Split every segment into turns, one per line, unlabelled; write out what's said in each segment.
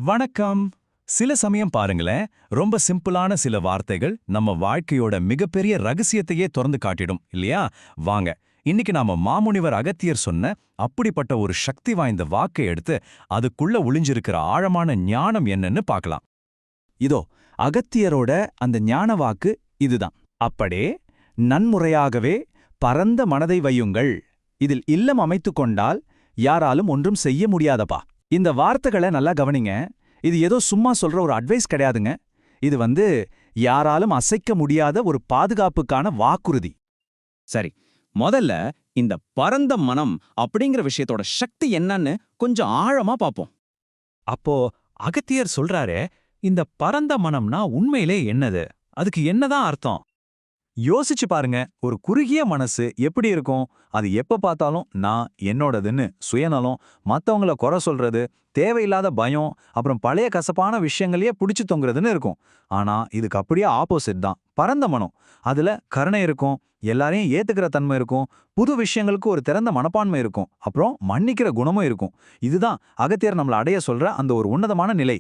வணக்கம். சில சமயம் பாருங்களேன், ரொம்ப சிம்பிளான சில வார்த்தைகள் நம்ம வாழ்க்கையோட மிகப்பெரிய ரகசியத்தையே திறந்து காட்டிடும் இல்லையா? வாங்க, இன்னைக்கு நாம மாமுனிவர் அகத்தியர் சொன்ன அப்படிப்பட்ட ஒரு சக்தி வாய்ந்த வாக்கை எடுத்து அதுக்குள்ள ஒளிஞ்சிருக்கிற ஆழமான ஞானம் என்னன்னு பார்க்கலாம். இதோ அகத்தியரோட அந்த ஞான வாக்கு இதுதான். அப்படே நன்முறையாகவே பரந்த மனதை வையுங்கள், இதில் இல்லம் அமைத்து கொண்டால் யாராலும் ஒன்றும் செய்ய முடியாதப்பா. இந்த வார்த்தைகளை நல்லா கவனிங்க. இது ஏதோ சும்மா சொல்ற ஒரு அட்வைஸ் கிடையாதுங்க. இது யாராலும் அசைக்க முடியாத ஒரு பாதுகாப்புக்கான வாக்குறுதி.
சரி, முதல்ல இந்த பரந்த மனம் அப்படிங்கிற விஷயத்தோட சக்தி என்னன்னு கொஞ்சம் ஆழமா பாப்போம்.
அப்போ அகத்தியர் சொல்றாரே, இந்த பரந்த மனம்னா உண்மையிலே என்னது? அதுக்கு என்னதான் அர்த்தம்? யோசிச்சு பாருங்க. ஒரு குறுகிய மனசு எப்படி இருக்கும்? அது எப்ப பார்த்தாலும் நான், என்னோடதுன்னு சுயநலம், மத்தவங்கள குறை சொல்றது, தேவையில்லாத பயம், அப்புறம் பழைய கசப்பான விஷயங்களையே பிடிச்சு தொங்குறதுன்னு இருக்கும். ஆனா இதுக்கு அப்படியே ஆப்போசிட் தான் பரந்த மனம். அதுல கருணை இருக்கும், எல்லாரையும் ஏத்துக்கிற தன்மை இருக்கும், புது விஷயங்களுக்கு ஒரு திறந்த மனப்பான்மை இருக்கும், அப்புறம் மன்னிக்கிற குணமும் இருக்கும். இதுதான் அகத்தியர் நம்மள அடைய சொல்ற அந்த ஒரு உன்னதமான நிலை.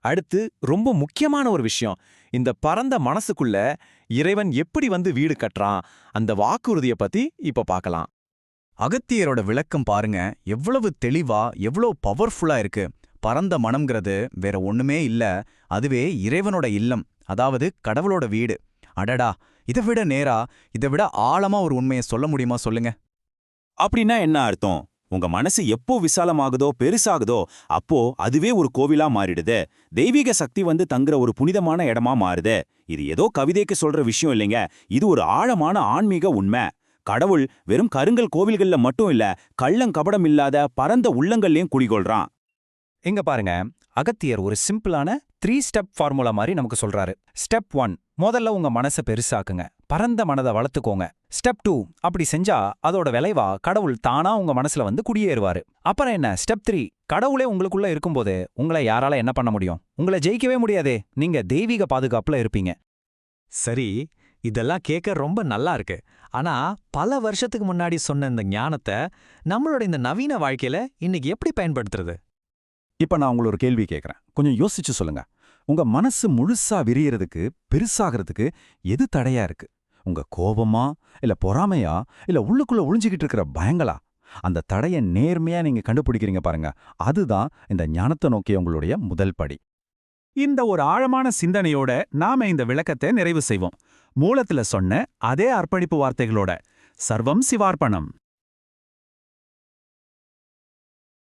அடுத்து ரொம்ப முக்கியமான ஒரு விஷயம், இந்த பரந்த மனசுக்குள்ள இறைவன் எப்படி வீடு கட்டுறான், அந்த வாக்குறுதியை பத்தி இப்ப பார்க்கலாம்.
அகத்தியரோட விளக்கம் பாருங்க, எவ்வளவு தெளிவா, எவ்வளவு பவர்ஃபுல்லா இருக்கு. பரந்த மனம்ங்கிறது வேற ஒண்ணுமே இல்ல, அதுவே இறைவனோட இல்லம், அதாவது கடவுளோட வீடு. அடடா, இதை விட நேரா, இதை விட ஆழமா ஒரு உண்மையை சொல்ல முடியுமா சொல்லுங்க?
அப்படின்னா என்ன அர்த்தம்? உங்க மனசு எப்போ விசாலமாகுதோ பெருசாகுதோ அப்போ அதுவே ஒரு கோவிலா மாறிடுது. தெய்வீக சக்தி தங்குற ஒரு புனிதமான இடமா மாறுது. இது ஏதோ கவிதைக்கு சொல்ற விஷயம் இல்லைங்க, இது ஒரு ஆழமான ஆன்மீக உண்மை. கடவுள் வெறும் கருங்கல் கோவில்கள்ல மட்டும் இல்ல, கள்ளங்கபடம் இல்லாத பரந்த உள்ளங்கள்லயும் குடிகொள்றான்.
இங்க பாருங்க, அகத்தியர் ஒரு சிம்பிளான 3 ஸ்டெப் ஃபார்முலா மாதிரி நமக்கு சொல்றாரு. ஸ்டெப் 1, முதல்ல உங்க மனசை பெருசாக்குங்க, பரந்த மனதை வளர்த்துக்கோங்க. ஸ்டெப் 2, அப்படி செஞ்சா அதோட விளைவா கடவுள் தானா உங்க மனசுல குடியேறுவாரு. அப்புறம் என்ன, ஸ்டெப் 3, கடவுளே உங்களுக்குள்ள இருக்கும்போது உங்களை யாரால என்ன பண்ண முடியும்? உங்களை ஜெயிக்கவே முடியாதே, நீங்க தெய்வீக பாதுகாப்புல இருப்பீங்க.
சரி, இதெல்லாம் கேட்க ரொம்ப நல்லா இருக்கு. ஆனா பல வருஷத்துக்கு முன்னாடி சொன்ன இந்த ஞானத்தை நம்மளோட இந்த நவீன வாழ்க்கையில இன்னைக்கு எப்படி பயன்படுத்துறது?
இப்ப நான் உங்களை ஒரு கேள்வி கேட்கறேன், கொஞ்சம் யோசிச்சு சொல்லுங்க. உங்க மனசு முழுசா விரியறதுக்கு, பெருசாகிறதுக்கு எது தடையா இருக்கு? உங்க கோபமா, இல்ல பொறாமையா, இல்ல உள்ளுக்குள்ள ஒளிஞ்சுக்கிட்டு இருக்கிற பயங்களா? அந்த தடைய நேர்மையா நீங்க கண்டுபிடிக்கிறீங்க பாருங்க, அதுதான் இந்த ஞானத்தை நோக்கிய உங்களுடைய முதல் படி. இந்த ஒரு ஆழமான சிந்தனையோட நாம இந்த விளக்கத்தை நிறைவு செய்வோம். மூலத்துல சொன்ன அதே அர்ப்பணிப்பு வார்த்தைகளோட. சர்வம் சிவார்ப்பணம்.